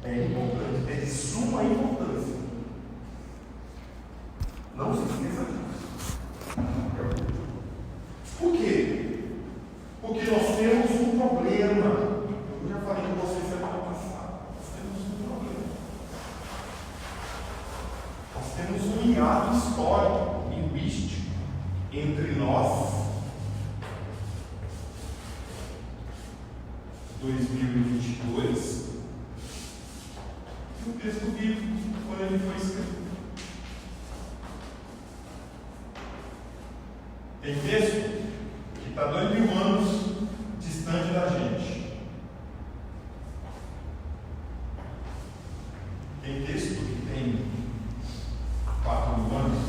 É importante, é de suma importância. Não se esqueça disso. Por quê? Porque nós temos um problema. Eu já falei com vocês semana passada. Nós temos um problema. Nós temos um hiato histórico, linguístico, entre nós, 2022, e o texto bíblico, quando ele foi escrito. Tem texto que está 2000 anos distante da gente. Tem texto que tem 4000 anos.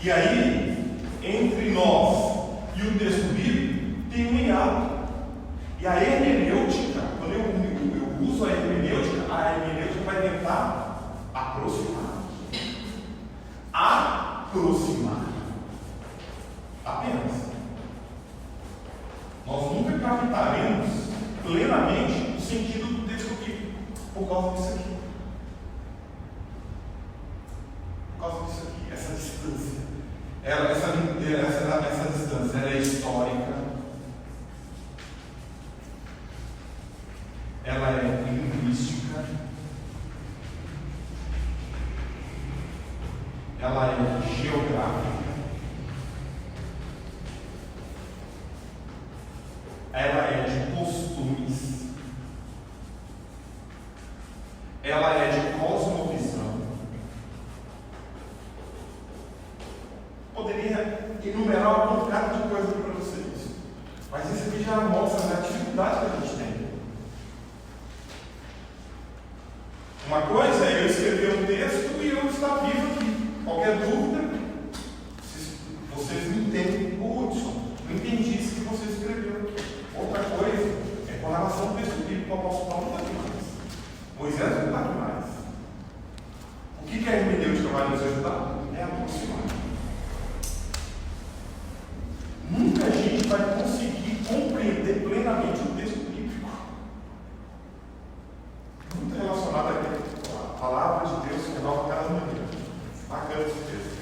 E aí, entre nós e o texto bíblico, tem um hiato. E a hermenêutica, quando eu uso a hermenêutica vai tentar aproximar. Aproximar. Apenas. Nós nunca captaremos plenamente o sentido do texto bíblico por causa disso aqui. Por causa disso aqui, essa distância. Essa distância ela é histórica, ela é linguística, ela é geográfica, ela é de costumes, ela é de cosmovisão. Poderia enumerar um bocado de coisa para vocês, mas isso aqui já mostra a dificuldade que a gente tem. Uma coisa é eu escrever um texto e eu estar vivo aqui. Qualquer dúvida, vocês me entendem. Hudson, não entendi isso que você escreveu aqui. Outra coisa é com relação ao texto bíblico, o apóstolo Paulo não está demais. Moisés não está demais. O que a hermenêutica vai nos ajudar? É aproximar. Nunca a gente vai conseguir compreender plenamente o texto bíblico. Muito relacionado à palavra de Deus que renova cada manhã. Bacana esse texto.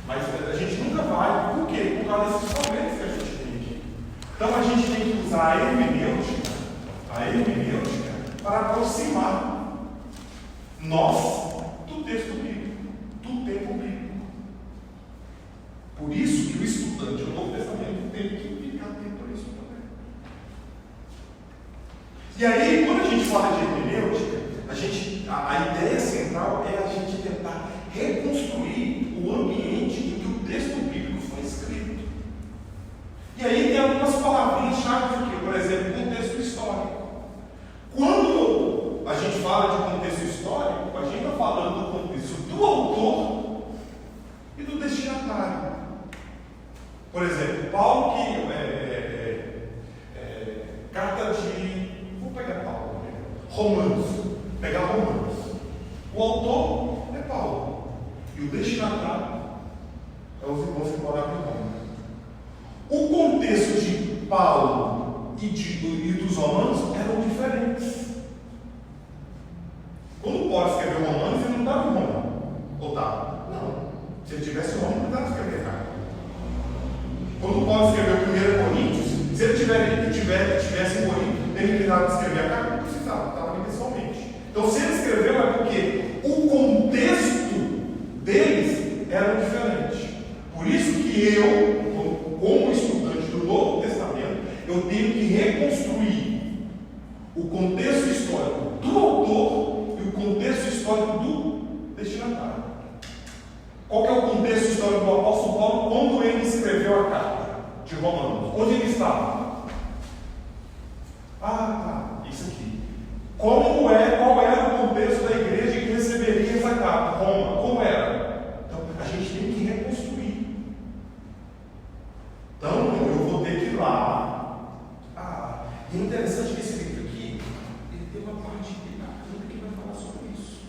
Mas a gente nunca vai. Por quê? Por causa desses problemas que a gente tem aqui. Então a gente tem que usar a hermenêutica para aproximar nós do texto bíblico, do tempo bíblico. Por isso que o estudante do Novo Testamento tem que ficar atento a isso também. E aí, quando a gente fala de hermenêutica, a ideia central é a gente tentar reconstruir o ambiente em que o texto bíblico foi escrito. E aí tem algumas palavrinhas-chave aqui, por exemplo, contexto histórico. Quando a gente fala de contexto histórico, a gente está falando do contexto do autor e do destinatário. Por exemplo, Paulo carta de... Vou pegar Paulo. Romanos. Pegar Romanos. O autor é Paulo. E o destinatário é os irmãos que moravam em Roma. O contexto de Paulo e dos romanos eram diferentes. Quando Paulo escreveu Romanos, ele não estava em Roma. Ou estava? Não. Se ele tivesse em Roma, não estava escrevendo errado. Quando Paulo escreveu 1 Coríntios, se ele tivesse em Corinto, ele precisava escrever a carta, não precisava, estava ali pessoalmente. Então, se ele escreveu é porque o contexto deles era diferente. Por isso que eu, como estudante do Novo Testamento, eu tenho que reconstruir o contexto histórico do autor e o contexto histórico do destinatário. Qual que é o contexto histórico do apóstolo Paulo quando ele escreveu a carta de Romanos? Onde ele estava? Isso aqui. Qual era o contexto da igreja que receberia essa carta? Roma. Como era? Então, a gente tem que reconstruir. Então, eu vou ter que ir lá. E é interessante que esse livro aqui, ele tem uma parte que vai falar sobre isso.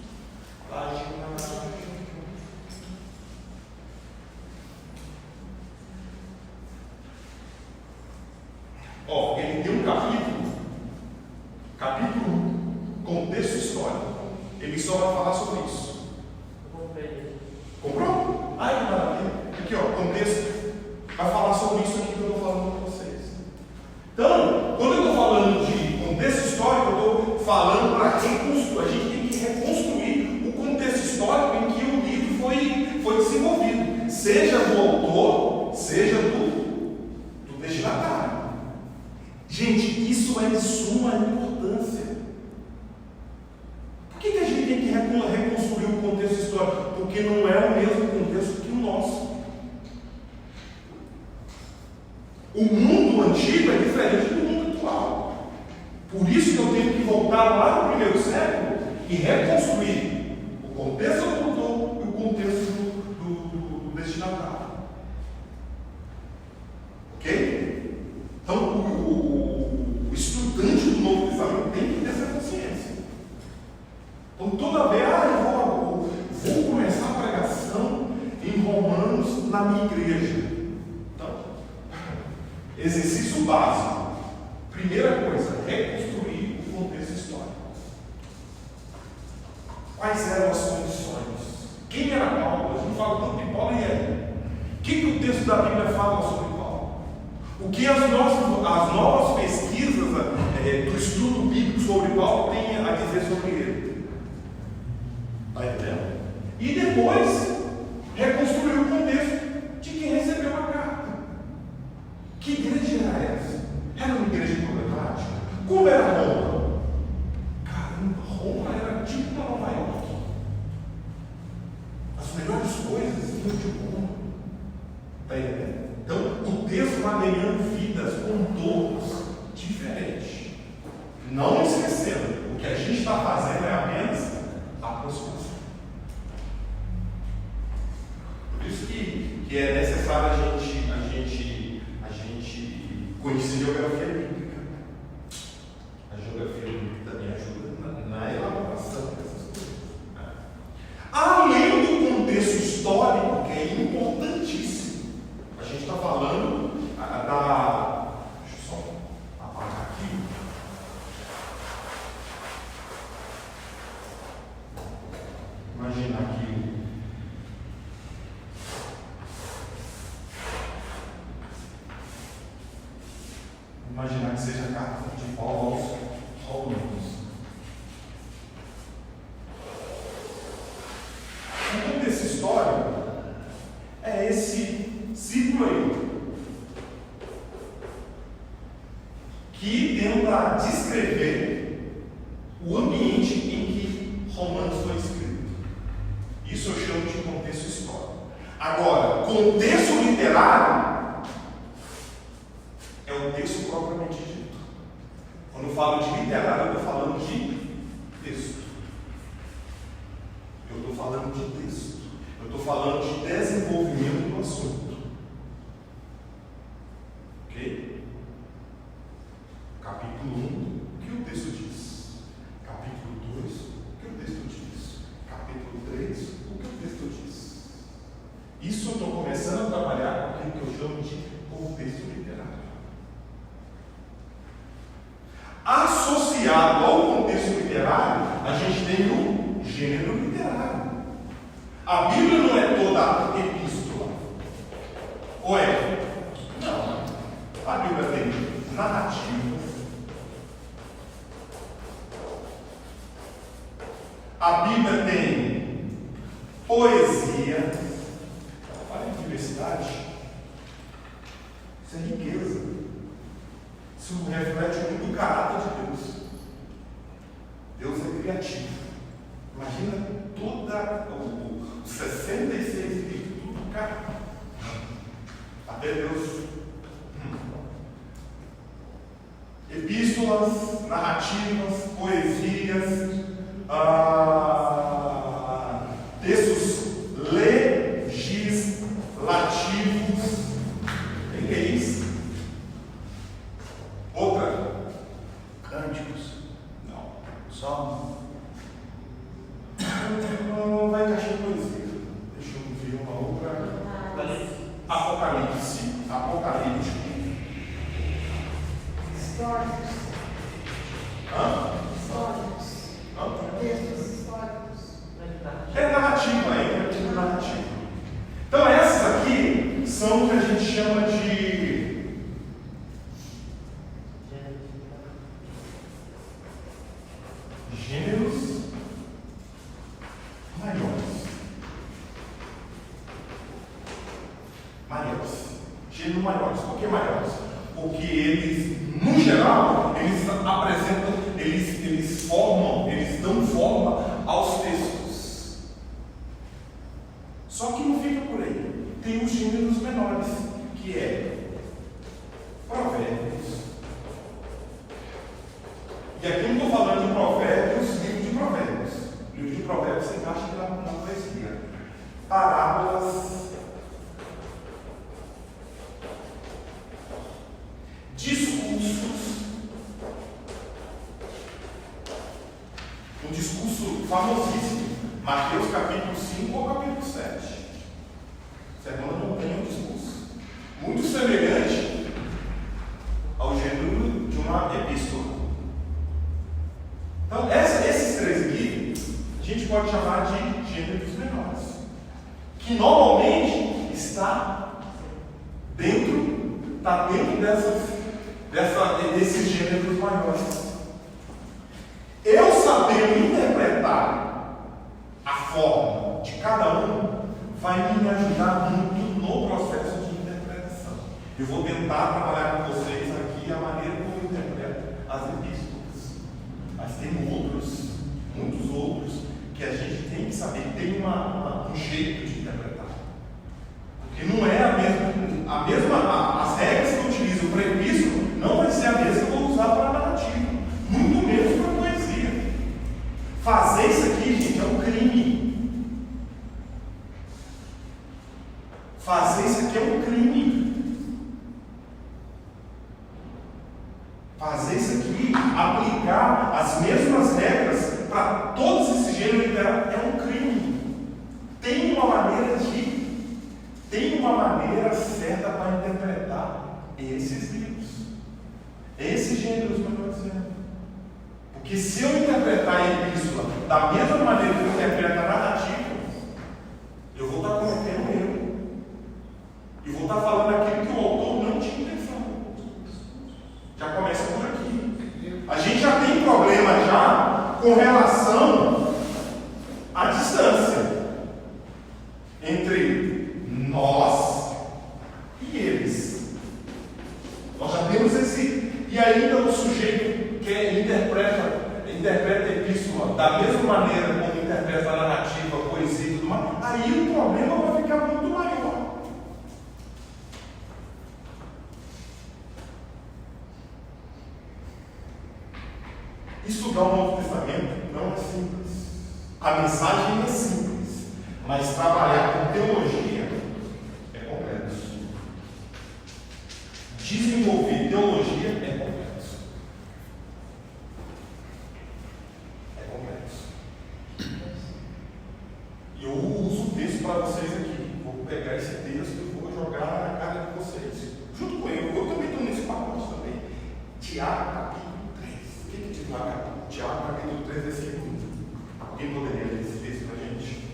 Ó, ele tem um capítulo 1, contexto histórico. Ele só vai falar sobre isso. Comprou? Ai, que maravilha. Aqui, ó, contexto. Vai falar sobre isso aqui que eu estou falando com vocês. Então, quando eu estou falando de contexto histórico, eu estou falando para reconstruir. A gente tem que reconstruir o contexto histórico em que o livro foi desenvolvido, seja do autor, seja do destinatário. Gente, isso é de suma importância. Por que a gente tem que reconstruir o contexto histórico? Porque não é o mesmo contexto que o nosso. O mundo antigo é diferente do mundo atual. Por isso que eu tenho que voltar lá no primeiro século e reconstruir o contexto do autor e o contexto do destinatário. Ok? Então, o estudante do Novo Testamento tem que ter essa consciência. Então, toda vez, eu vou começar a pregação em Romanos na minha igreja. Exercício básico. Primeira coisa, reconstruir o contexto histórico. Quais eram as condições? Quem era Paulo? A gente fala tanto de Paulo e ele. O que o texto da Bíblia fala sobre Paulo? O que as novas pesquisas do estudo bíblico sobre Paulo têm a dizer sobre ele? Está entendendo? E depois, reconstruir o contexto de quem recebeu a carta. Que igreja era essa? Era uma igreja problemática? Como era Roma? Caramba, Roma era tipo uma Nova York. As melhores coisas vinham de Roma. Está entendendo? Então, o texto vai ganhando vidas, contornos diferentes. Não esquecendo, o que a gente está fazendo é apenas a aproximação. Por isso que é necessário a gente conhecer geografia bíblica. A geografia bíblica também ajuda na elaboração dessas coisas. Além do contexto histórico, que é importantíssimo, a gente está falando da. Deixa eu só apagar aqui. Imagina aqui. Imaginar que seja a carta de Paulo aos Romanos. O contexto histórico é esse ciclo aí, que tenta descrever o ambiente em que Romanos foi escrito. Isso eu chamo de contexto histórico. Agora, contexto literário é o texto propriamente dito. Quando eu falo de literário, eu estou falando de texto. Eu estou falando de texto. Eu estou falando de desenvolvimento do assunto. Ok? Capítulo 1, o que o texto diz? Capítulo 2, o que o texto diz? Capítulo 3, o que o texto diz? Isso eu estou começando a trabalhar com aquilo que eu chamo de contexto literário. Associado ao contexto literário, a gente tem o gênero literário. A Bíblia não é toda epístola. Ou é? Não. A Bíblia tem narrativas. A Bíblia tem poesia. Olha que diversidade. Isso é riqueza. Isso reflete muito o caráter de Deus. Deus é criativo. Imagina toda os 66 livros, tudo cara. Até Deus. Epístolas, narrativas, poesias, textos legislativos. O que é isso? Outra, cânticos. Não. Só. Não vai encaixar em poesia. Deixa eu ver uma outra. Apocalipse. Apocalíptico. Históricos. Hã? Históricos. Hã? Textos históricos. É narrativa, é tipo narrativa. Então essas aqui são o que a gente chama de gêneros maiores. Gêneros maiores. Por que maiores? Porque eles, no geral, eles apresentam, eles formam, eles dão forma aos textos. Só que não fica por aí. Tem os gêneros menores, que é Provérbios. E aqui eu não estou falando de Provérbios, livro de Provérbios. O livro de Provérbios você encaixa na poesia. Parábolas, discursos. Um discurso famosíssimo, Mateus capítulo 5 ou capítulo 7. Sermão da Montanha é um discurso muito semelhante ao gênero de uma epístola. Então, esses três aqui, a gente pode chamar de gêneros menores, que normalmente está dentro desses gêneros maiores. Eu sabendo interpretar a forma de cada um vai me ajudar muito no processo de interpretação. Eu vou tentar trabalhar com vocês aqui a maneira como eu interpreto as epístolas. Mas tem muitos outros, que a gente tem que saber, tem um jeito de interpretar. Porque não é a mesma as regras que eu utilizo para epístola não vai ser a mesma que eu vou usar para a narrativa, muito menos para a poesia. Fazer isso aqui, gente, é um crime. Fazer isso aqui é um crime. Fazer isso aqui, aplicar as mesmas regras para todos esses gêneros literários é um crime. Tem uma maneira certa para interpretar esses livros, esses gêneros que eu estou dizendo. Porque se eu interpretar a epístola da mesma maneira que eu interpreto a narrativa, eu vou estar cometendo um erro. E vou estar falando aquilo que o autor não tinha intenção. Já começa por aqui. A gente já tem problema já com relação à distância entre nós e eles. Nós já temos esse. E ainda o sujeito que interpreta a epístola da mesma maneira como interpreta a narrativa, a poesia e tudo mais, aí o problema vai ficar muito maior. Estudar o Novo Testamento não é simples. A mensagem é simples, mas trabalhar com teologia é complexo. Desenvolver teologia é complexo. É complexo. E eu uso o texto para vocês aqui. Vou pegar esse texto e vou jogar na cara de vocês. Junto com eu também estou nesse pacote também. Tiago, capítulo 3. O que diz lá? Tiago, capítulo 3, versículo 1. Alguém poderia ler esse texto para a gente?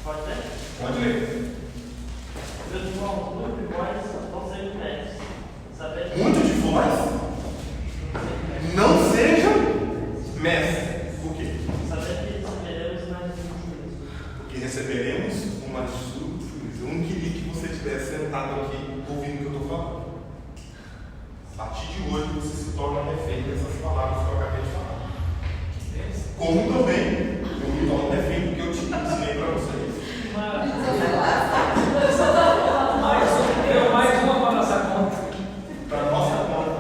Pode ler? Pode ler. Meus irmãos, muito de vós não sejam médicos. Muito de vós não sejam mestres. Por quê? Saber que receberemos mais juízo. Porque receberemos uma juízo. Eu não queria que você estivesse sentado aqui ouvindo o que eu estou falando. A partir de hoje você se torna refém dessas palavras que eu acabei de falar. Como também eu me torno refém do que eu te ensinei para vocês. Mais uma para nossa conta. Para nossa conta.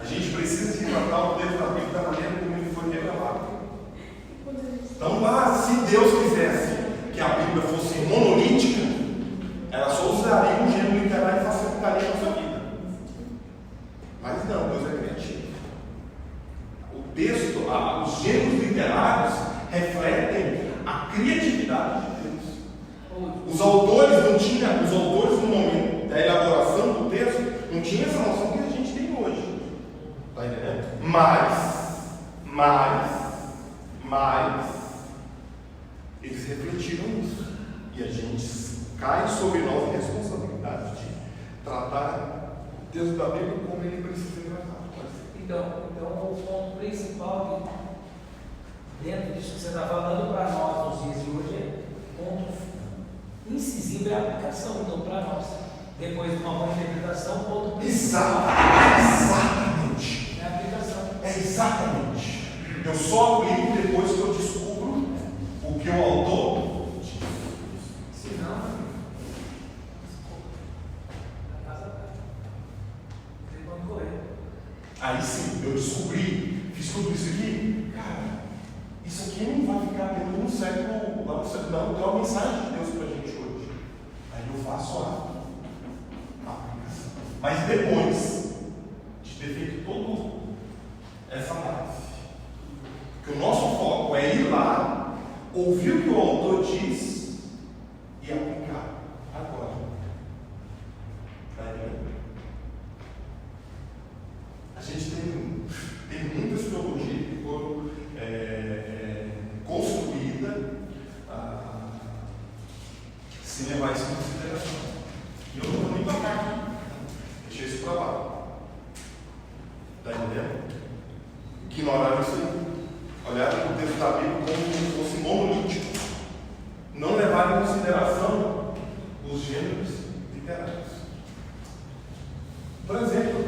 A gente precisa de tratar o texto da Bíblia da maneira como ele foi revelado. Então, se Deus quisesse que a Bíblia fosse monolítica, ela só usaria um gênero literário e facilitaria a nossa vida. Mas não, Deus é criativo. texto, os gêneros literários refletem a criatividade de Deus. Os autores no momento da elaboração do texto, não tinham essa noção que a gente tem hoje. Está entendendo? Mas, eles refletiram isso. E a gente cai sobre nós a responsabilidade de tratar o texto da Bíblia como ele precisa ser tratado. Então, o ponto principal dentro disso que você está falando para nós nos dias de hoje é o ponto incisivo é a aplicação, então para nós. Depois de uma boa interpretação, o ponto principal Exatamente. é a aplicação. Exatamente. Eu só aplico depois que eu descubro o que o autor disse. Senão, a casa está. Tem quando correr. Aí sim, eu descobri, fiz tudo isso aqui. Cara, isso aqui não vai ficar dentro de um século, lá no século, não, tem uma mensagem de Deus para a gente hoje. Aí eu faço a aplicação. Mas depois de ter feito toda essa análise, que o nosso foco é ir lá, ouvir o que o autor diz e aplicar agora. Tá entendendo? A gente tem muitas teologias que foram construídas sem levar isso em consideração. E eu não vou nem tocar aqui. Deixei isso para lá. Está entendendo? Ignoraram isso aí. Olharam o texto da Bíblia como se fosse monolítico. Não levaram em consideração os gêneros literários. Por exemplo,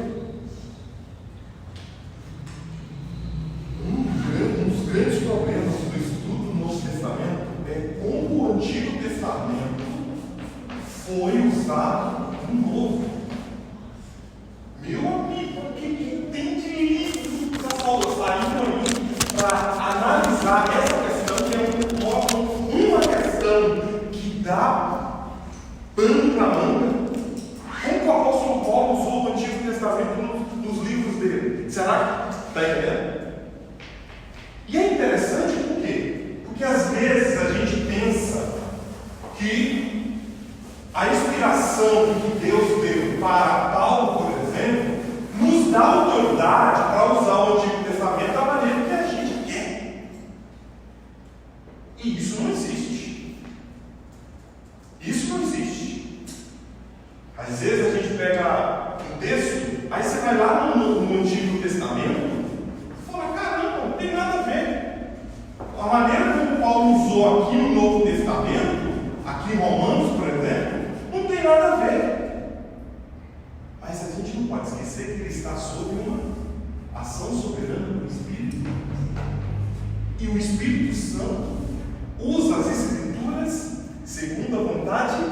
um dos grandes problemas do estudo do Novo Testamento é como o Antigo Testamento foi usado no Novo. Meu amigo, o que tem de livro que a Paulo saiu aí para analisar essa questão, que é uma questão que dá pano para manga? Como o apóstolo Paulo usou o Antigo Testamento nos livros dele? Será que está entendendo? E é interessante por quê? Porque às vezes a gente pensa que a inspiração que Deus deu para Paulo, por exemplo, nos dá autoridade para usar o Antigo Testamento da maneira que a gente quer. E isso não existe. Isso não existe. Às vezes a gente pega um texto, aí você vai lá no Antigo Testamento e fala, caramba, não tem nada a ver. A maneira como Paulo usou aqui no Novo Testamento, aqui em Romanos, por exemplo, não tem nada a ver. Mas a gente não pode esquecer que ele está sob uma ação soberana do Espírito. E o Espírito Santo usa as Escrituras segundo a vontade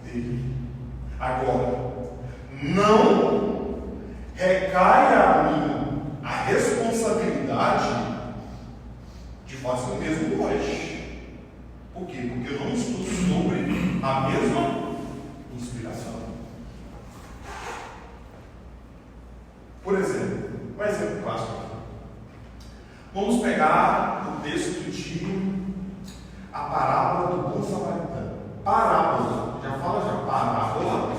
dele. Agora, não recai a mim a responsabilidade de fazer o mesmo hoje. Por quê? Porque eu não estudo sobre a mesma inspiração. Por exemplo, um exemplo clássico aqui. Vamos pegar o texto de a parábola do bom samaritano. Parábola, já fala já, parábola.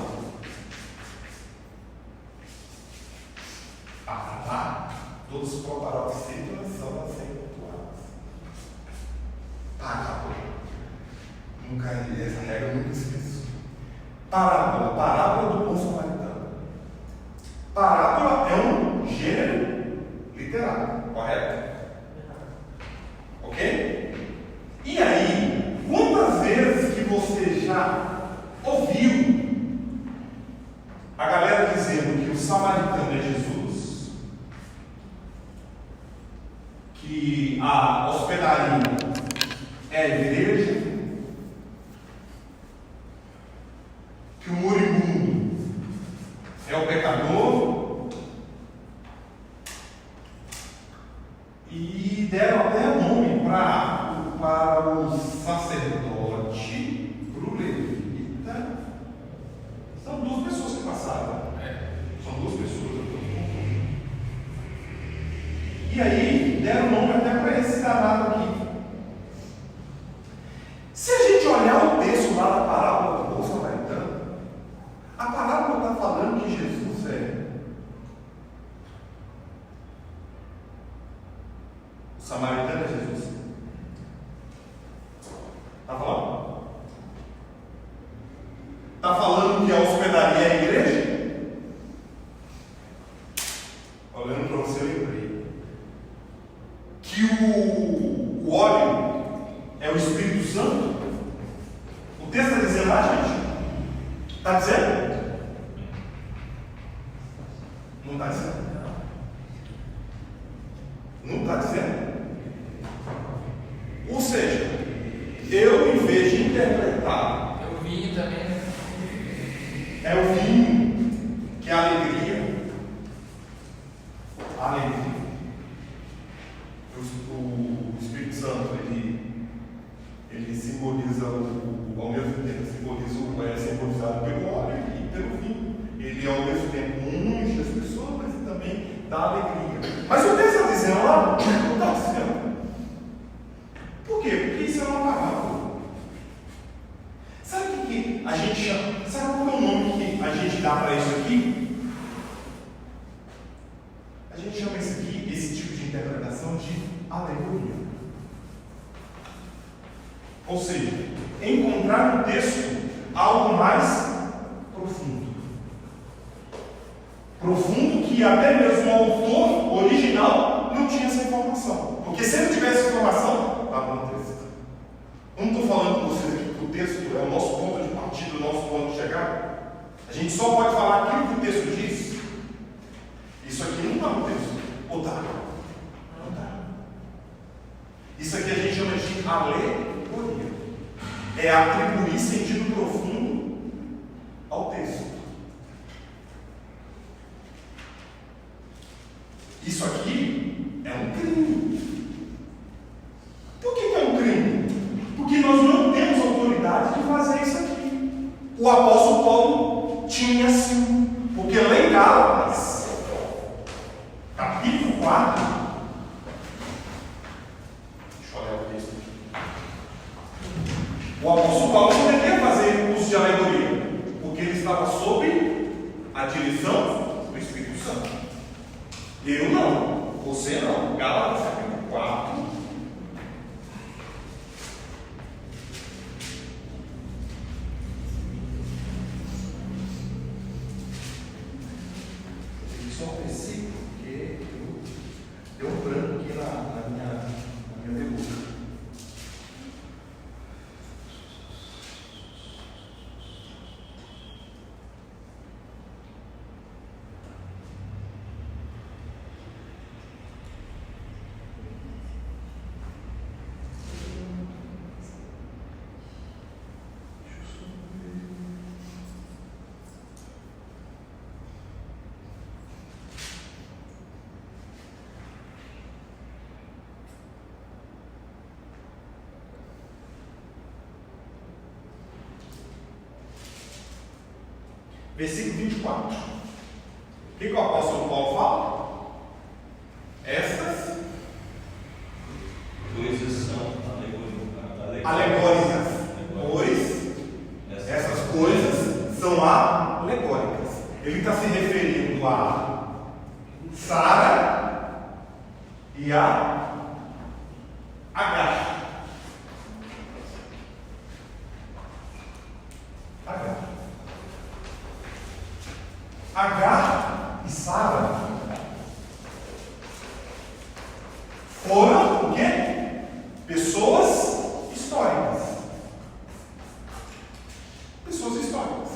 Todos os proparoxítonas são acentuados. Parábola. Nunca, essa regra eu nunca esqueço. Parábola do bom samaritano. Parábola é um gênero literário, correto? Ok? E aí, quantas vezes que você já ouviu a galera dizendo que o samaritano é Jesus, que a hospedaria é a igreja, que o moribundo é o pecador, e deram até nome para o sacerdote, para o levita. São duas pessoas que passaram. São duas pessoas. E aí, aí deram nome até para esse danado aqui. Se a gente olhar o texto lá da parábola do bom samaritano, a parábola está falando que Jesus o samaritano é Jesus. Está falando? Está falando que a hospedaria é a igreja? Olhando para você, eu lembrei que o óleo é o Espírito Santo. O texto está dizendo lá, gente? Está dizendo? Não está dizendo. Não está dizendo. Ou seja, eu, em vez de interpretar, É o vinho também, né? é o vinho, que é a alegria. A alegria. O Espírito Santo, ele simboliza ao mesmo tempo, é simbolizado pelo óleo e pelo vinho. Ele, ao mesmo tempo, unge as pessoas, mas ele também dá alegria. Mas o texto está dizendo lá, não está dizendo. Por quê? Porque isso é uma parábola. Sabe o que a gente chama? Sabe qual é o nome que a gente dá para isso aqui? A gente chama isso aqui, esse tipo de interpretação, de alegoria. Ou seja, encontrar no texto algo mais profundo. Profundo que até mesmo o autor original não tinha essa informação. Porque se ele tivesse informação, estava no texto. Não estou falando com vocês aqui que o texto é o nosso ponto de partida, o nosso ponto de chegada. A gente só pode falar aquilo que o texto diz. Isso aqui não está no texto. Ou está? Não está. Isso aqui a gente chama de alegoria. É atribuir sentido profundo ao texto. Isso aqui é um crime. Por que é um crime? Porque nós não temos autoridade de fazer isso aqui. O apóstolo Paulo tinha sim. Porque lá em Gálatas, capítulo 4, deixa eu olhar o texto aqui. O apóstolo Paulo poderia fazer uso de alegoria, porque ele estava sob a direção do Espírito Santo. Eu não, você não. Gálatas capítulo 4. Só um versículo, porque deu um branco aqui na minha pergunta. Versículo 24. O que o apóstolo Paulo fala? Estas coisas são alegóricas. Pois essas coisas são alegóricas. Ele está se referindo a Sara e a Agar. Agar e Sara foram o quê? Pessoas históricas. Pessoas históricas.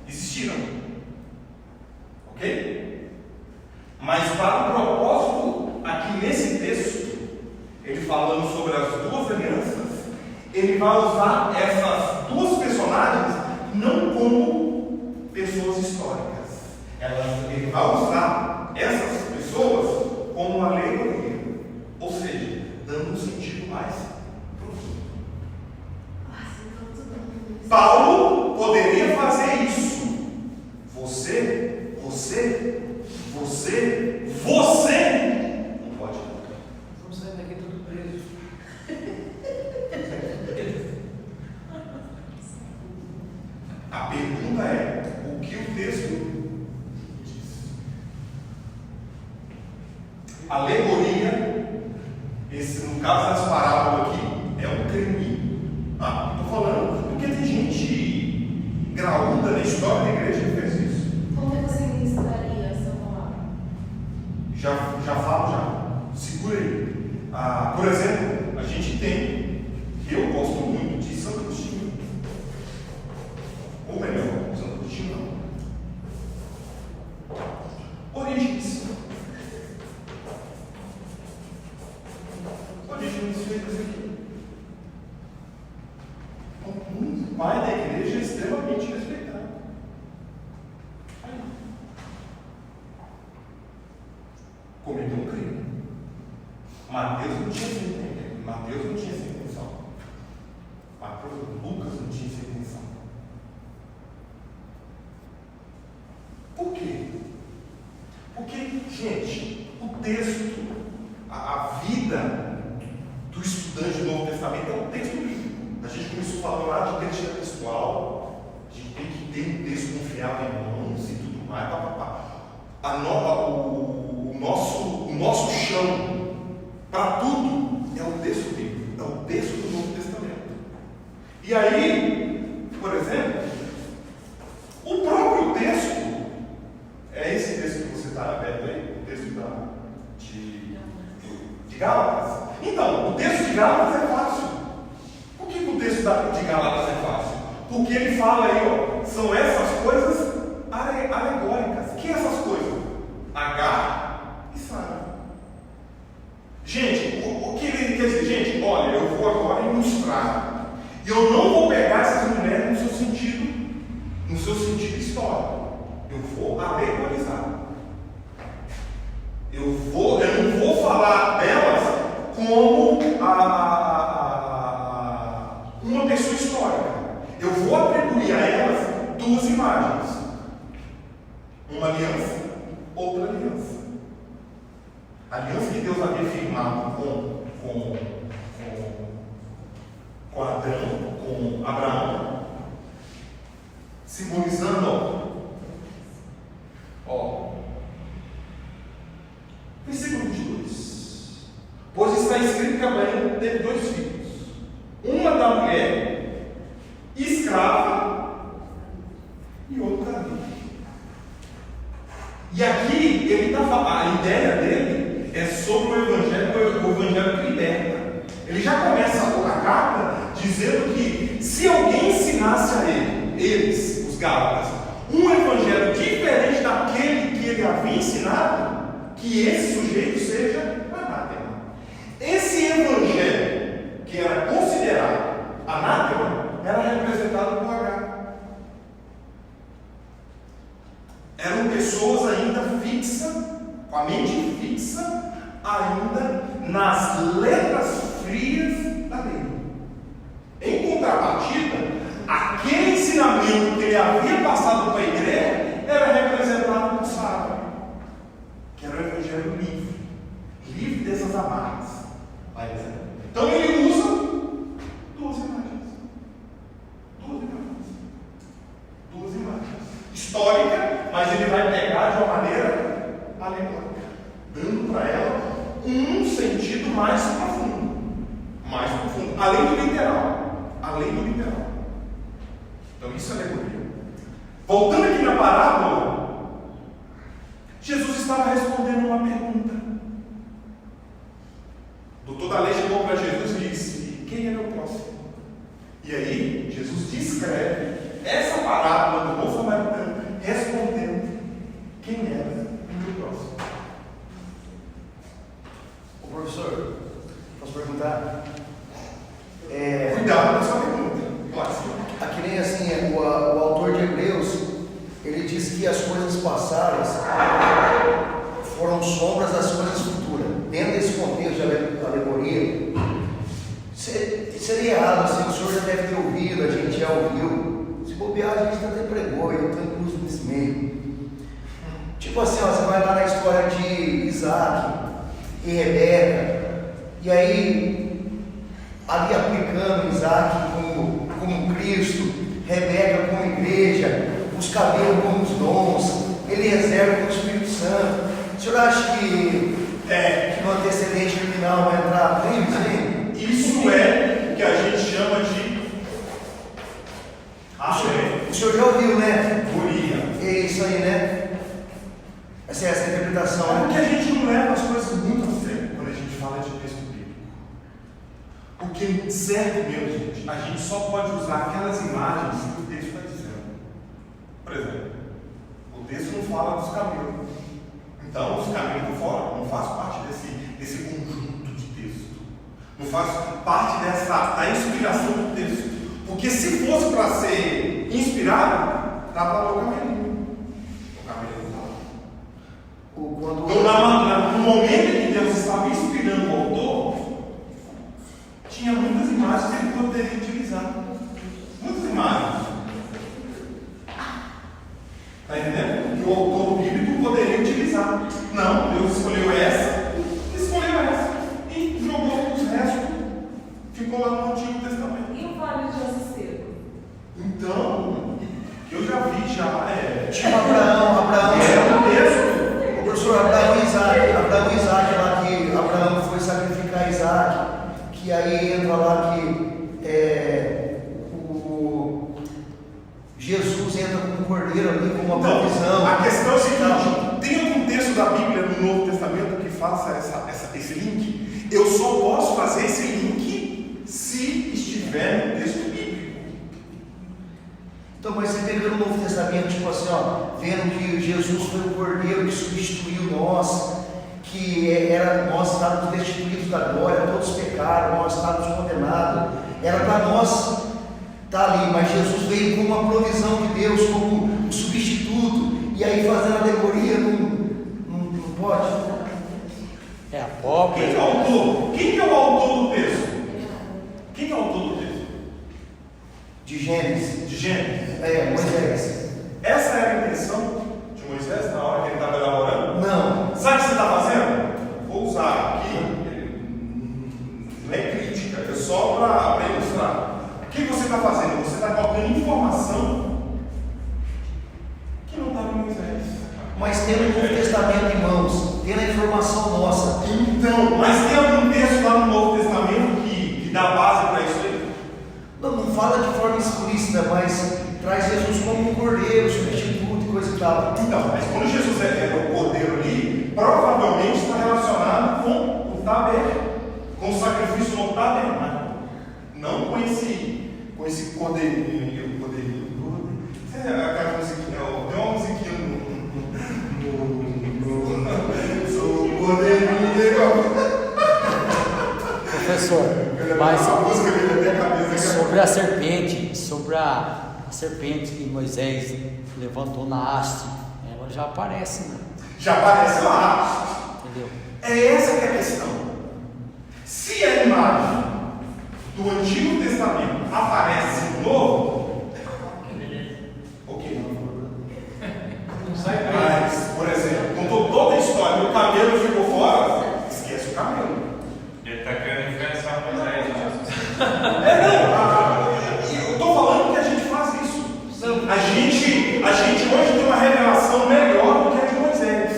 Existiram. Ok? Mas para o propósito, aqui nesse texto, ele falando sobre as duas alianças, ele vai usar essas duas personagens não como pessoas históricas. Ele vai usar essas pessoas como uma alegoria, ou seja, dando um sentido mais profundo. Paulo poderia fazer isso. Você não pode. No caso das parábolas aqui, é um crime. Estou falando porque tem gente graúda na história da igreja que fez isso. Como é que você ministraria essa palavra? Já falo já. Segura aí. Por exemplo, a gente tem, eu gosto muito de Santo Agostinho. Ou melhor, Santo Agostinho não. Origens. Origens fez aqui. Um pai da igreja extremamente respeitado. Aí. Cometeu um crime. Mateus não tinha essa intenção. Mateus não tinha essa intenção. Lucas não tinha essa intenção. Por quê? Porque, gente, o texto, a vida do estudante do Novo Testamento é um texto bíblico. A gente começou falando lá de crítica textual, a gente tem que ter um texto confiável em mãos e tudo mais, o nosso chão para tudo é o texto bíblico, é o texto do Novo Testamento. E aí, por exemplo, o próprio texto, é esse texto que você está aberto aí, o texto de Gálatas. Então, o texto de Gálatas é fácil. Por que o texto de Gálatas é fácil? Porque ele fala aí, são essas coisas alegóricas. O que é essas coisas? Agar e Sara. Gente, o que ele quer dizer? Gente, olha, eu vou agora ilustrar. E eu não vou pegar essas mulheres no seu sentido histórico. Eu vou alegorizar. Eu não vou falar delas como uma pessoa histórica. Eu vou atribuir a elas duas imagens. Uma aliança, outra aliança. A aliança que Deus havia firmado com Adão, com Abraão, simbolizando, versículo 22. Pois está escrito que Abraão teve 2 filhos, uma da mulher escrava e outra da livre. E aqui ele está falando, a ideia dele é sobre o evangelho que liberta. Ele já começa a carta dizendo que se alguém ensinasse a eles, os Gálatas, um evangelho diferente daquele que ele havia ensinado, que esse sujeito seja anátema. Esse evangelho que era considerado anátema era representado por Agar. Eram pessoas ainda fixas, com a mente fixa, ainda nas letras frias da lei. Em contrapartida, aquele ensinamento que ele havia passado para a igreja era representado por Sara, que era o evangelho livre dessas amarras. Então ele usa duas imagens histórica, mas ele vai pegar de uma maneira alegórica, dando para ela um sentido mais profundo, além do literal. Então isso é alegoria. Voltando aqui na parábola, Jesus estava respondendo uma pergunta. O doutor da lei chegou para Jesus e disse: quem é meu próximo? E aí Jesus descreve essa parábola do bom samaritano respondendo quem era o meu próximo. Ô professor, posso perguntar? Cuidado com a sua pergunta. Aqui nem assim, o autor de Hebreus, ele diz que as coisas passadas foram sombras das coisas futuras. Dentro desse contexto de alegoria, seria errado assim, o senhor já deve ter ouvido, a gente já ouviu. Se bobear, a gente até pregou, eu estou incluso nesse meio. Tipo assim, você vai lá na história de Isaac e Rebeca, e aí, ali aplicando Isaac como Cristo, Rebeca como igreja, os cabelos como os dons, ele reserva como o Espírito Santo. O senhor acha que no antecedente final vai entrar livre, sim? Isso é o que a gente chama de O senhor já ouviu, né? alegoria. É isso aí, né? Essa é essa interpretação, É porque né? a gente não leva as coisas muito a sério quando a gente fala de texto bíblico. Porque certo mesmo, gente, a gente só pode usar aquelas imagens que o texto está dizendo. Por exemplo, o texto não fala dos camelos. Então, os camelos por fora não fazem parte desse conjunto de texto. Não faz parte da inspiração do texto. Porque se fosse para ser inspirado, estava lá o camelinho. O camelinho estava. Então, no momento em que Deus estava inspirando o autor, tinha muitas imagens que ele poderia utilizar. Muitas imagens. Está entendendo? Que o autor bíblico poderia utilizar. Não, Deus escolheu essa e jogou os restos. Ficou lá no Antigo Testamento. E o Vale de Azevedo? Então, eu já vi Tipo Abraão mesmo. o professor Abraão e Isaac lá que Abraão foi sacrificar Isaac, que aí entra lá que Jesus entra como um cordeiro ali, com uma provisão. A questão é o seguinte: tem algum texto da Bíblia do Novo Testamento que faça esse link? Eu só posso fazer esse link se estiver no texto bíblico. Então, mas você pegando o Novo Testamento, tipo assim, ó, vendo que Jesus foi o cordeiro que substituiu nós, que nós estávamos destituídos da glória, todos pecaram, nós estávamos condenados, era para nós estar ali, mas Jesus veio como uma provisão de Deus, como um substituto, e aí fazendo alegoria não pode. É a pobre. Quem é o autor? Quem que é o autor do texto? Quem que é o autor do texto? De Gênesis. De Gênesis. Moisés. Essa era a intenção de Moisés na hora que ele estava elaborando? Não. Sabe o que você está fazendo? Vou usar aqui, não é crítica, é só para ilustrar. O que você está fazendo? Você está colocando informação que não estava em Moisés. Mas tendo o Novo Testamento em mãos, tendo a informação nossa. Então, mas tem algum texto lá no Novo Testamento que dá base para isso aí? Não fala de forma explícita, mas traz Jesus como um cordeiro, substituto e coisa e tal. Então, mas quando Jesus é o cordeiro ali, provavelmente está relacionado com o tabernáculo, com o sacrifício no tabernáculo, não com esse cordeirinho. Você é aquela musiquinha, tem uma musiquinha sou o cordeirinho legal. Professor, mas a música veio até a cabeça. sobre a serpente que Moisés levantou na haste, ela já aparece, né? Já aparece lá. Entendeu? É essa que é a questão. Se a imagem do Antigo Testamento aparece no Novo, ok. Não sai pra Mas, por exemplo, contou toda a história, o camelo ficou fora, esquece o camelo. Ele está querendo influenciar Moisés, Jesus. Eu estou falando que a gente faz isso. A gente hoje tem uma revelação melhor do que a de Moisés.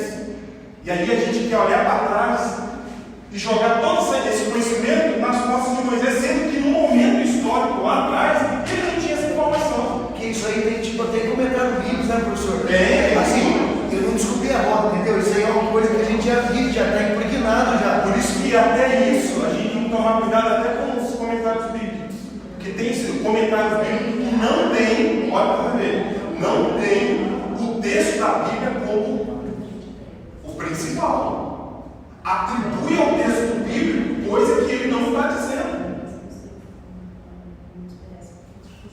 E aí a gente quer olhar para trás e jogar todo esse conhecimento nas costas de Moisés, sendo que no momento histórico lá atrás ele não tinha essa informação. Porque isso aí tem tipo até comentário bíblico, né, professor? É. Assim, eu não descobri a roda, entendeu? Isso aí é uma coisa que a gente já vive, já está impregnado já. Por isso que até isso a gente tem que tomar cuidado até com os comentários bíblicos. Porque tem comentários bíblicos que não tem, olha para ver, não tem o texto da Bíblia como o principal. Atribui ao texto bíblico coisa que ele não está dizendo.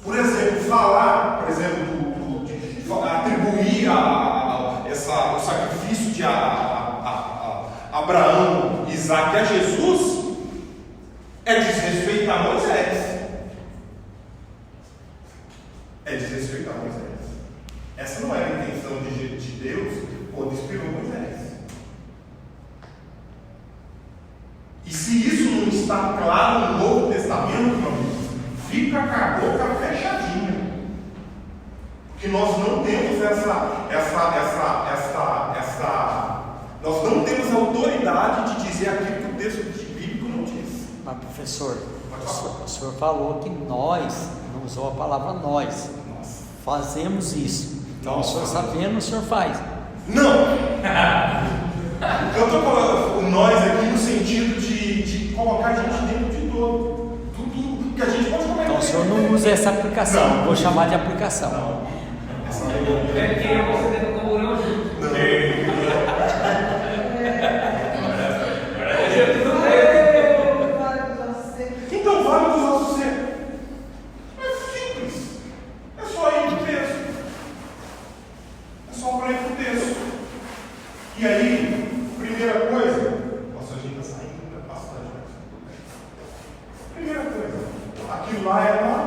Por exemplo, falar, atribuir o sacrifício de Abraão, Isaac a Jesus é desrespeitar Moisés. É desrespeitar Moisés. Essa não era a intenção de Deus quando inspirou Moisés. E se isso não está claro no Novo Testamento, meu amigo, fica com a boca fechadinha. Porque nós não temos nós não temos autoridade de dizer aquilo que o texto bíblico Mas professor, o senhor falou que nós, não usou a palavra nós, fazemos isso. Então o senhor sabendo, o senhor faz. Não! Eu estou falando o nós aqui no sentido de colocar a gente dentro de todo. Tudo que a gente pode comer. Então o senhor não usa essa aplicação, Não. vou chamar de aplicação. Não. É que você tem que comunhão junto. Então vale dos nossos erros. É simples. É só ir pro texto. É só para ir pro texto. E aí, primeira coisa. Nossa, a gente está saindo bastante. Primeira coisa. Aquilo lá é uma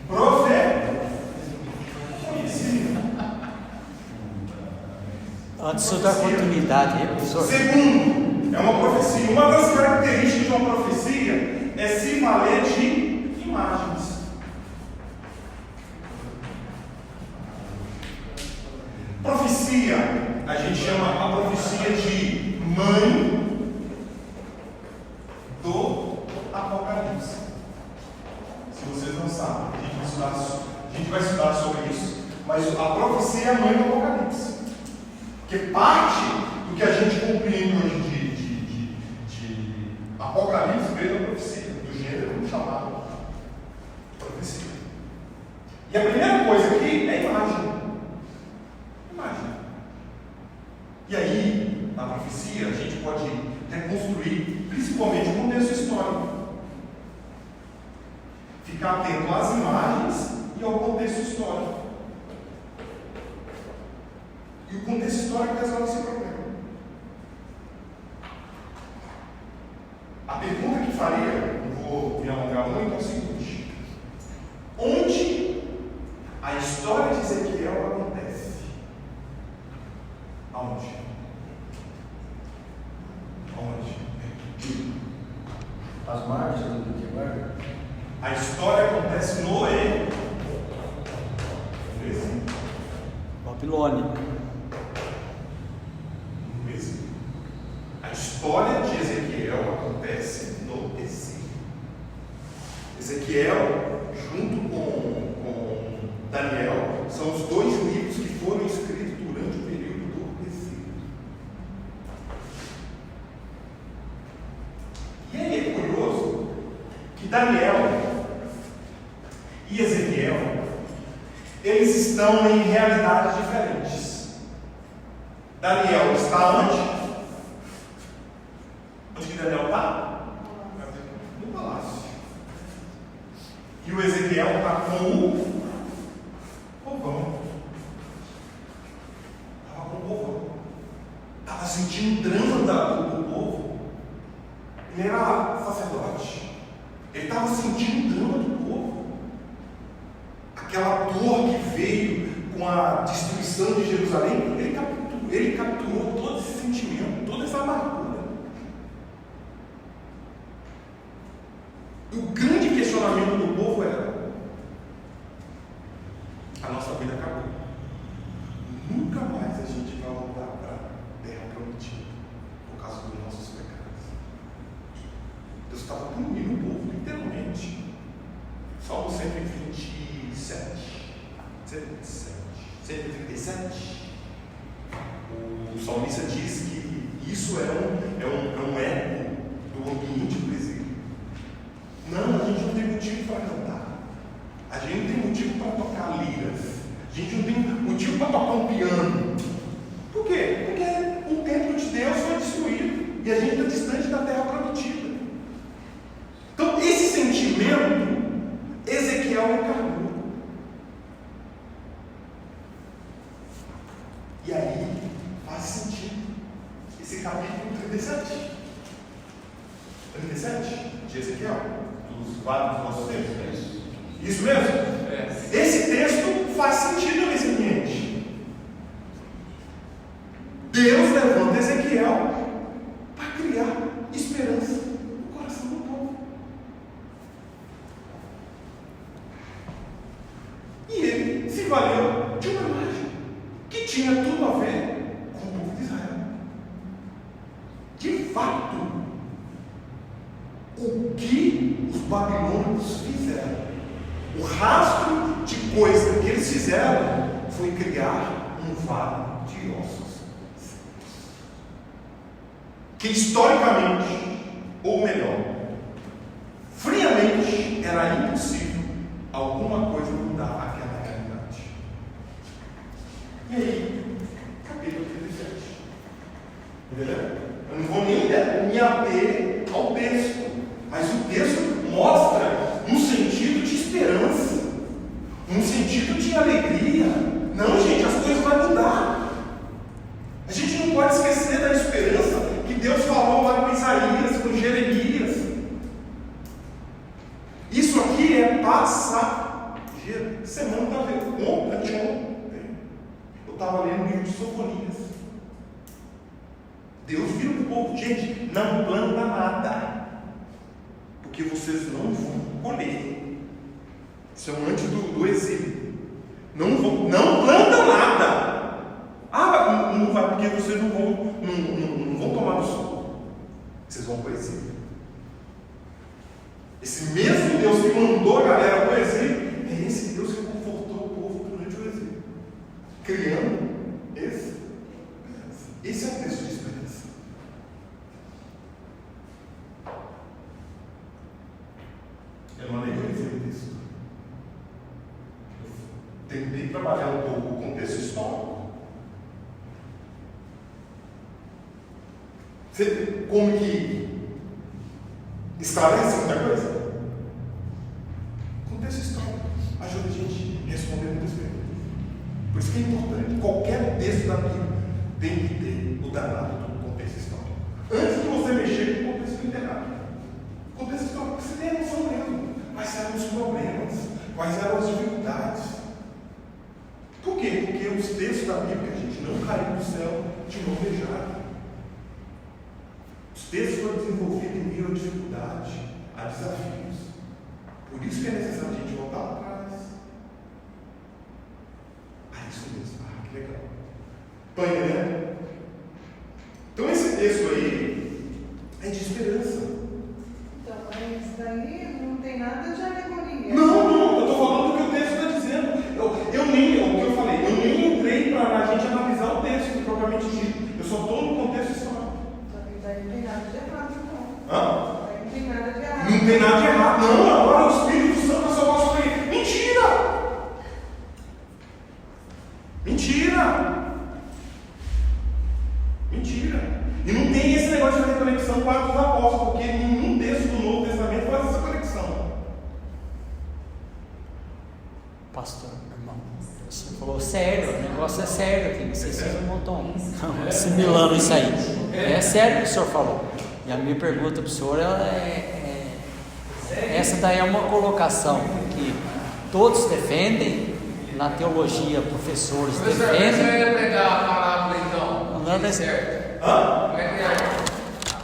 profecia. Antes de eu dar continuidade, professor. Segundo, é uma profecia. Uma das características de uma profecia é se valer de imagens. Profecia, a gente chama a profecia de mãe do Apocalipse. Se vocês não sabem, a gente vai estudar sobre isso. Mas a profecia é a mãe do Apocalipse. Porque parte do que a gente compreende hoje de Apocalipse veio da profecia, do gênero chamado profecia. E a primeira coisa aqui é imagem. Imagem. E aí, na profecia, a gente pode reconstruir principalmente o contexto histórico. Ficar atento às imagens e ao contexto histórico. E o contexto histórico resolve esse problema. A pergunta que faria, não vou me alongar muito, é o seguinte: onde a história de Ezequiel acontece? Aonde? Onde? As margens do que guarda? A história acontece no Egito. Babilônia. A história de Ezequiel acontece no exílio. Ezequiel, junto com Daniel, são os dois livros que foram escritos durante o período do exílio. E aí é curioso que Daniel e Ezequiel, eles estão em realidades diferentes. Daniel está onde? Onde que Daniel está? No palácio. E o Ezequiel está com o povão. Estava com o povão. Estava sentindo o drama do povo. Ele era sacerdote. Ele estava sentindo o drama do povo. Aquela dor que veio com a destruição de Jerusalém, ele capturou todo esse sentimento, toda essa amargura. O grande questionamento do povo era: a nossa vida acabou. Nunca mais a gente vai voltar para a terra prometida por causa dos nossos pecados. Deus estava punindo o povo, literalmente. Salmo 137. O salmista diz que isso é um eco do ambiente do exílio. Não, a gente não tem motivo para cantar. A gente não tem motivo para tocar liras. A gente não tem motivo para tocar um piano. Por quê? Porque o templo de Deus foi destruído e a gente está distante da terra prometida. Então, esse sentimento, Ezequiel encarnou. E aí, faz sentido esse capítulo 37. 37 de Ezequiel, dos vários nossos textos. Isso mesmo? Esse texto faz sentido nesse ambiente. Deus levanta Ezequiel para criar esperança no coração do povo. E ele se valeu de uma imagem que tinha tudo a ver com o povo de Israel. De fato, os babilônicos fizeram. O rastro de coisa que eles fizeram foi criar um vale de ossos. Que historicamente, ou melhor, friamente, era impossível alguma coisa mudar aquela realidade. E aí, capítulo 37. Entendeu? Eu não vou nem me ater ao texto, mas o texto mostra um sentido de esperança, um sentido de alegria. Não, gente, as coisas vão mudar. A gente não pode esquecer da esperança que Deus falou lá com Isaías, com Jeremias. Isso aqui é passageiro. Semana está vendo? Ontem eu estava lendo o livro de Sofonias. Deus vira para o povo: gente, não planta nada, porque vocês não vão colher. Isso é um antes do exílio. Não planta nada. Não vai, porque vocês não vão tomar do sol. Vocês vão para o exílio. Esse mesmo Deus que mandou a galera para o exílio é esse Deus que confortou o povo durante o exílio, criando esperança. Esse é o texto de esperança. Eu não analisei o texto. Eu tentei trabalhar um pouco o contexto histórico. Você, como que esclarece muita coisa? Contexto histórico ajuda a gente a responder muitas perguntas. Por isso que é importante, qualquer texto da Bíblia tem que ter o danado do contexto histórico. Antes de você mexer com o contexto literário. O contexto histórico, você tem a noção mesmo. Quais eram os problemas? Quais eram as dificuldades? Por quê? Porque os textos da Bíblia, gente, não caíram do céu de mão beijada. Os textos foram desenvolvidos em meio a dificuldade, a desafios. Por isso que é necessário a gente voltar lá atrás. Isso mesmo. Que legal. Estão entendendo? Então esse texto aí é de esperança. Então, mas daí não tem nada de alegoria. Não, eu estou falando do que o texto está dizendo. O que eu falei, eu nem entrei para a gente analisar o texto propriamente dito. Eu só estou no contexto histórico. Daí não tem nada de errado, não. Hã? Daí não tem nada de errado. Não tem nada de errado. Não, agora o Espírito Santo só gosta para ele. Mentira! Mentira! Mentira! E não tem esse negócio de fazer conexão com Atos dos Apóstolos, porque nenhum texto do Novo Testamento faz essa conexão. Pastor, irmão, você falou sério, o negócio é sério aqui, vocês não estão assimilando isso aí. É sério o que o senhor falou. E a minha pergunta para o senhor essa daí é uma colocação que todos defendem, na teologia, professores defendem. Você ia pregar a parábola então? Não, certo. Hã? Como é que é?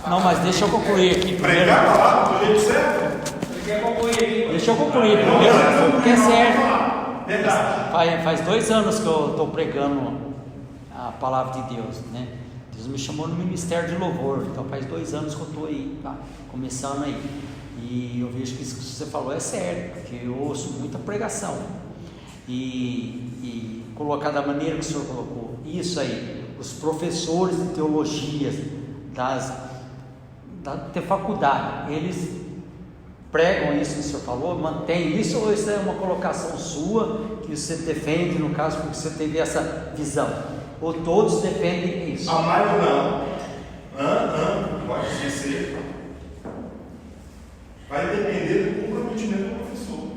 Não, mas deixa eu concluir aqui primeiro. Pregar a palavra do jeito certo? Ele quer concluir aqui. Deixa eu concluir primeiro, porque é sério. Verdade. Faz 2 anos que eu estou pregando a palavra de Deus, né? Deus me chamou no ministério de louvor, então faz 2 anos que eu estou aí, tá? Começando aí. E eu vejo que isso que você falou é sério, porque eu ouço muita pregação. E colocar da maneira que o senhor colocou, isso aí, os professores de teologia da faculdade, eles pregam isso que o senhor falou, mantém isso, ou isso é uma colocação sua, que você defende, no caso, porque você teve essa visão? Ou todos defendem isso? A maioria não. Pode esquecer. Vai depender do comprometimento do professor.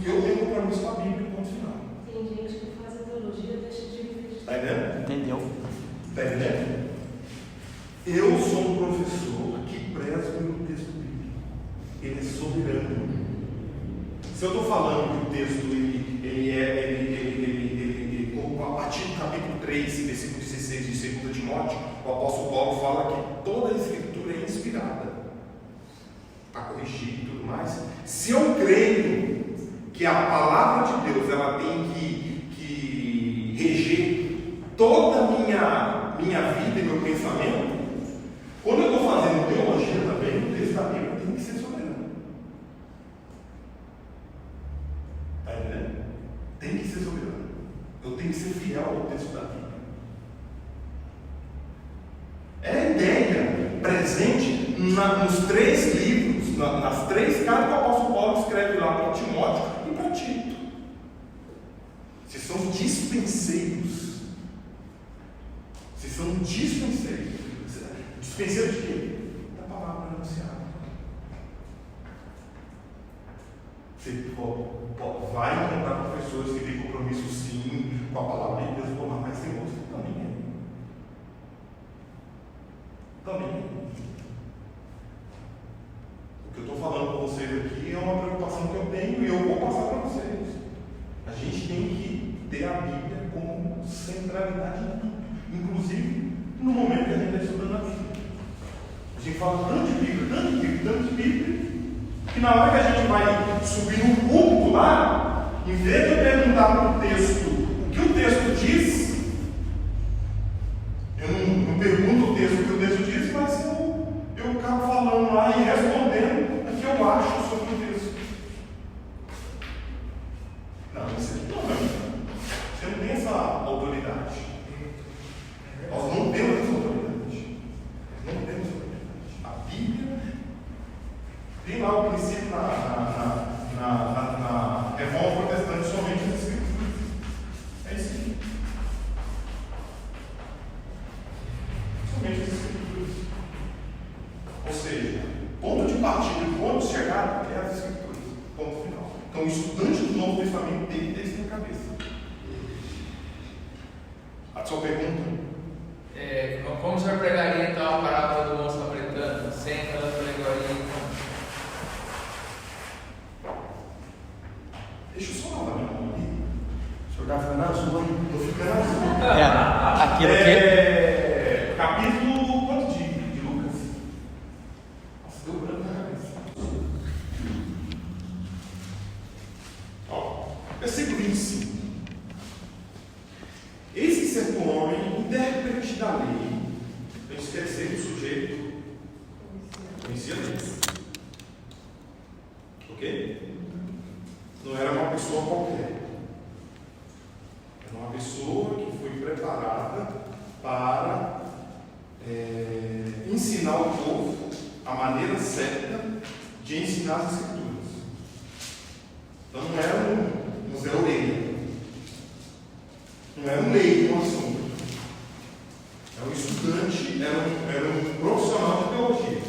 Eu tenho compromisso com a Bíblia, ponto final. Tem gente que faz a teologia e deixa de acreditar. Está entendendo? Entendeu? Está entendendo? Eu sou um professor que preza pelo texto bíblico. Ele é soberano. Se eu estou falando que o texto, a partir do capítulo 3, versículo 16 de 2 Timóteo, o apóstolo Paulo fala que toda a escritura é inspirada para corrigir e tudo mais. Se eu creio que a palavra de Deus ela tem que reger toda a minha vida e meu pensamento, quando eu estou fazendo teologia também, o texto da Bíblia tem que ser soberano. tem que ser fiel ao texto da Bíblia. É a ideia presente nos 3 livros, nas 3 cartas que o apóstolo Paulo escreve lá para Timóteo e para Tito. Vocês são dispenseiros. Vocês são dispenseiros. Dispenseiro de quê? Da palavra anunciada. Você vai encontrar pessoas que têm compromisso sim com a palavra de Deus, mas tem outros que também é. Também. O que eu estou falando com vocês aqui é uma preocupação que eu tenho e eu vou passar para vocês. A gente tem que ter a Bíblia como centralidade em tudo, inclusive no momento que a gente está estudando a Bíblia. A gente fala tanto de Bíblia, que na hora que a gente vai subir no púlpito lá, em vez de eu perguntar para o texto o que o texto diz, eu não pergunto o texto o que o texto diz, mas eu acabo falando lá e respondendo o que eu acho sobre o texto. Não, você não tem essa autoridade. Nós não temos essa autoridade. A Bíblia tem lá o princípio na reforma protestante somente as Escrituras. É isso aqui. Somente as Escrituras. Ou seja, ponto de partida e ponto de chegada é as Escrituras. Ponto final. Então, o estudante do Novo Testamento tem que ter isso na cabeça. A sua pergunta? Como o senhor pregaria então a parábola do bom samaritano? Sem aquela alegoria? Deixa eu só lavar minha mão ali. O senhor está ficando azul, hein? Estou ficando azul. Aquilo que. Capítulo quanto de Lucas? Nossa, deu branco na cabeça. Ó, versículo 25. Eis que certo homem, intérprete da lei, não esquecer do sujeito, conhecia a lei. Ok? Não era uma pessoa qualquer. Era uma pessoa que foi preparada para ensinar o povo a maneira certa de ensinar as Escrituras. Então não era um Zé Orelha. Não era um leigo no assunto. Era um estudante, era um profissional de teologia.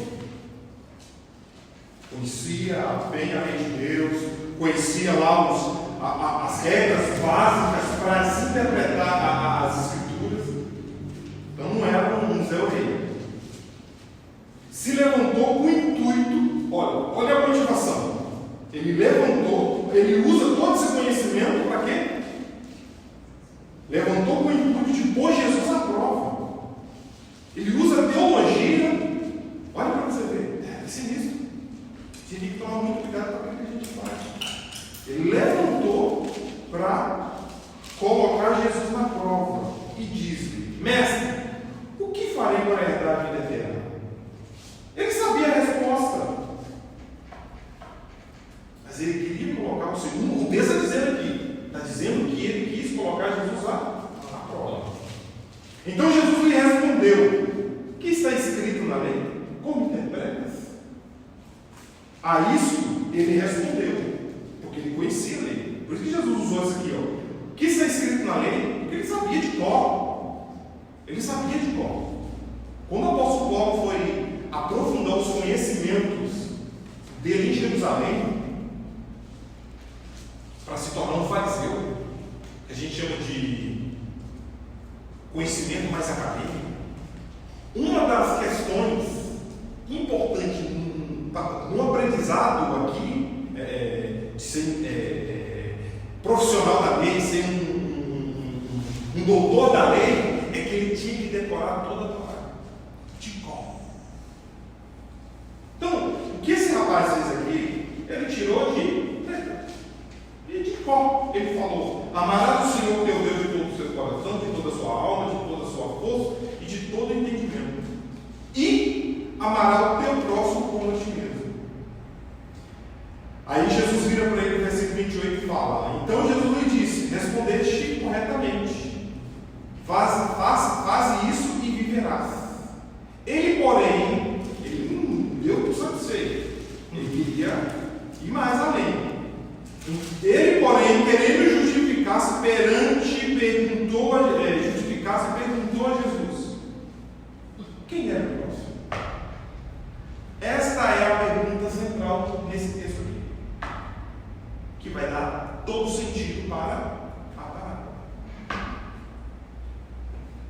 Conhecia bem a lei de Deus, conhecia lá as regras básicas para se interpretar as Escrituras. Então não era um Zé Orelha. Se levantou com o intuito, olha a motivação. Ele levantou, ele usa todo esse conhecimento para quê? Levantou com o intuito de pôr Jesus à prova. Ele usa a teologia. Olha para você ver, é sinistro. Você tem que tomar muito cuidado com aquilo que a gente faz. Ele levantou para colocar Jesus na prova e diz-lhe: Mestre, o que farei para herdar a vida eterna? Ele sabia a resposta, mas ele queria colocar o segundo. O texto está dizendo aqui, está dizendo que ele quis colocar Jesus à prova. Então Jesus lhe respondeu: o que está escrito na lei? Como interpretas? A isso ele respondeu, porque ele conhecia a lei. Por isso que Jesus usou isso aqui, o que está escrito na lei? Porque ele sabia de cor. Ele sabia de cor. Quando o apóstolo Paulo foi aprofundar os conhecimentos dele em Jerusalém, para se tornar um fariseu, que a gente chama de conhecimento mais acadêmico, uma das questões importantes no aprendizado aqui, de ser profissional da lei, ser um doutor da lei, é que ele tinha que decorar toda a Torá de cor. Então, o que esse rapaz fez aqui, ele tirou de cor. Ele falou: amarás o Senhor teu Deus de todo o seu coração, de toda a sua alma, de toda a sua força e de todo o entendimento. E amarás o teu próximo como a ti mesmo. Aí Jesus vira para ele no versículo 28 e fala: então Jesus lhe disse: respondeste corretamente. porém, querendo justificar-se, perguntou a Jesus: quem era o próximo? Esta é a pergunta central nesse texto aqui, que vai dar todo sentido para a parábola.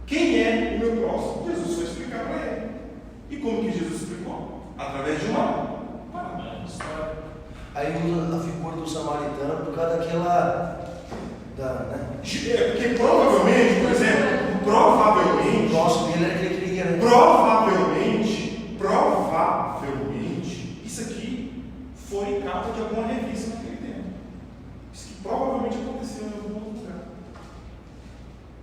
Quem é o meu próximo? Jesus foi explicar para ele. E como que Jesus explicou? Através de uma parábola. Aí usa a figura do samaritano por causa daquela. Né? Porque provavelmente, por exemplo, O próximo dele era aquele que queria. Né? Provavelmente, isso aqui foi capa de alguma revista naquele tempo. Isso que provavelmente aconteceu em algum outro lugar.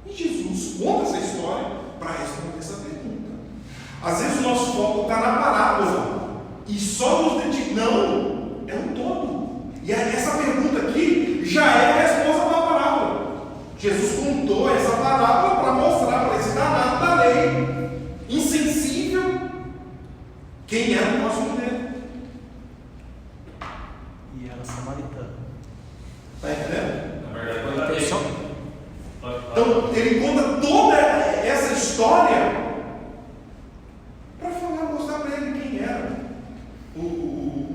E Jesus conta essa história para responder essa pergunta. Às vezes o nosso foco está na parábola e só nos dedica. Não, é um todo. E essa pergunta aqui já é a resposta da parábola. Jesus contou essa parábola para mostrar para esse danado da lei insensível quem era o próximo dele. E era samaritano. Está entendendo? Na verdade, Então, ele conta toda essa história para mostrar para ele quem era o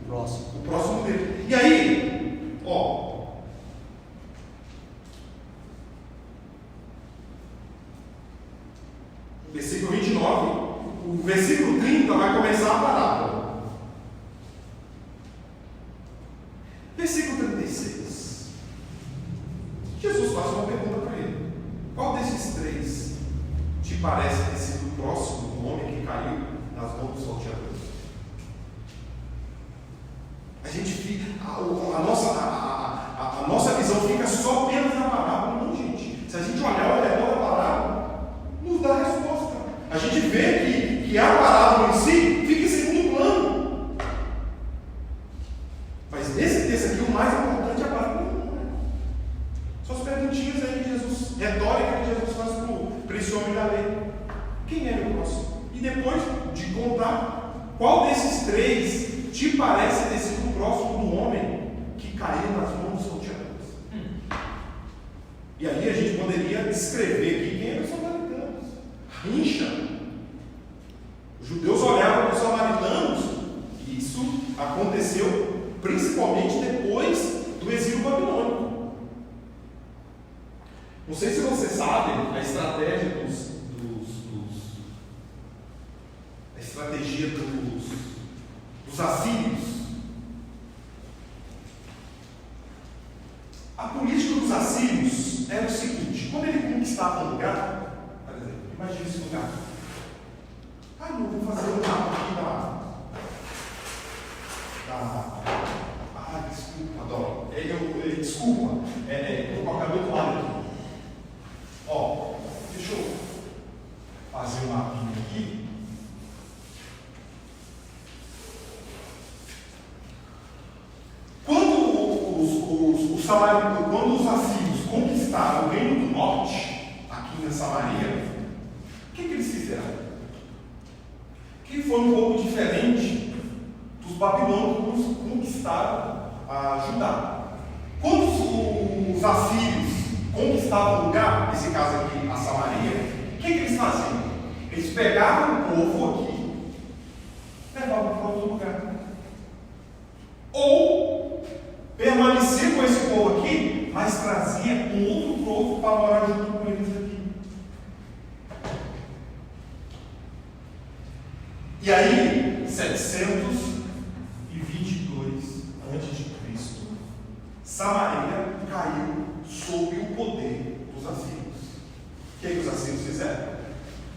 próximo dele. E aí, versículo 29, o versículo 30 vai começar a parábola. Versículo 36. Jesus faz uma pergunta para ele: qual desses três te parece ter sido o próximo do homem que caiu nas mãos dos salteadores? A gente fica, a nossa visão fica só apenas na parábola. Não, gente. Se a gente olhar ao redor da parábola, nos dá a resposta. A gente vê que a parábola em si fica em segundo plano. Mas nesse texto aqui, o mais importante é a parábola. São as perguntinhas aí que Jesus, retórica que Jesus faz para esse homem da lei. Quem é o próximo? E depois de contar, qual desses três te parece ter sido o próximo do homem que caiu nas mãos dos salteadores? E aí a gente poderia descrever aqui quem eram os samaritanos. Rincha. Os judeus olhavam para os samaritanos, e isso aconteceu principalmente depois do exílio babilônico. Não sei se vocês sabem a estratégia dos assírios. A política dos assírios era o seguinte: quando ele conquistava um lugar, por exemplo, imagina esse lugar. Não, vou fazer um mapa aqui desculpa, Dó. Desculpa, eu coloquei do outro lado aqui. Deixa eu fazer um mapinha aqui. Quando os assírios conquistaram o reino do norte, aqui na Samaria, o que eles fizeram? Que foi um pouco diferente dos babilônicos que conquistaram a Judá. Quando os assírios conquistavam o lugar, nesse caso aqui, a Samaria, o que eles faziam? Eles pegavam o povo aqui, levavam para outro lugar. Ou permanecer com esse povo aqui, mas trazia um outro povo para morar junto com eles aqui. E aí, 722 a.C., Samaria caiu sob o poder dos assírios. O que os assírios fizeram?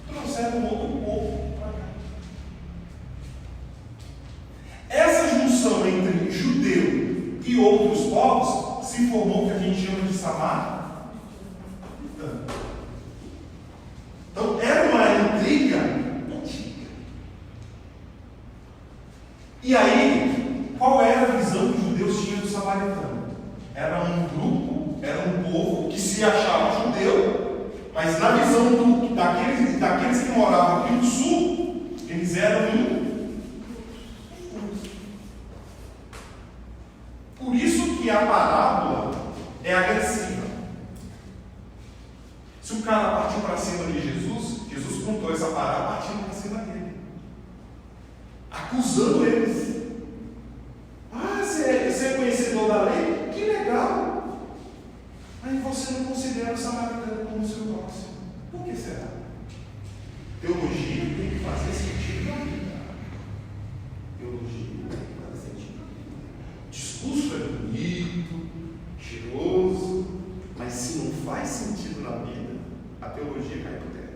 Trouxeram um outro povo para cá. Essa junção entre judeu e outros povos se formou o que a gente chama de Samaritano. Então era uma intriga antiga. E aí, qual era a visão que os judeus tinham do samaritano? Era um grupo, era um povo que se achava judeu, mas na visão daqueles que moravam aqui no sul, eles eram Por isso que a parábola usando eles. Ah, você é conhecedor da lei? Que legal! Aí você não considera o samaritano como seu próximo. Por que será? Teologia tem que fazer sentido na vida. Teologia tem que fazer sentido. Discurso é bonito, cheiroso, mas se não faz sentido na vida, a teologia cai por terra.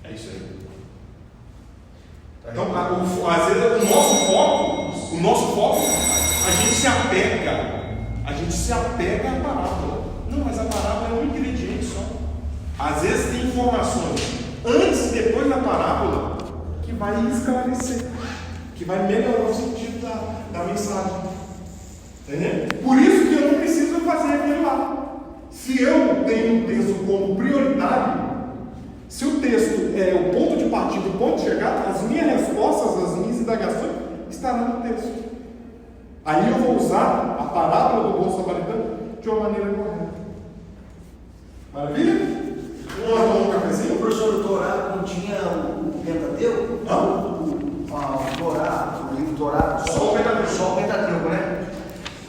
É isso aí. Então, às vezes o nosso foco, a gente se apega à parábola. Não, mas a parábola é um ingrediente só. Às vezes tem informações antes e depois da parábola que vai esclarecer, que vai melhorar o sentido da mensagem. Entendeu? Por isso que eu não preciso fazer aquilo lá. Se eu tenho um texto como prioritário, se o texto é o ponto de partida, o ponto de chegada, as minhas respostas, as minhas indagações estarão no texto. Aí eu vou usar a parábola do bom samaritano de uma maneira correta. Maravilha? Vamos tomar um cafezinho? O professor, o Torá continha o Pentateuco? O Torá, o livro Torá? Só o Pentateuco. Só o Pentateuco, né?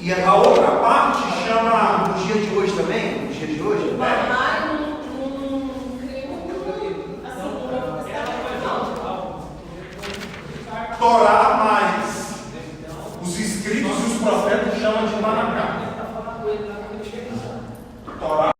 E A outra parte chama. No dia de hoje também? No dia de hoje? Torá mais os escritos e os profetas chamam de Manacá. Torá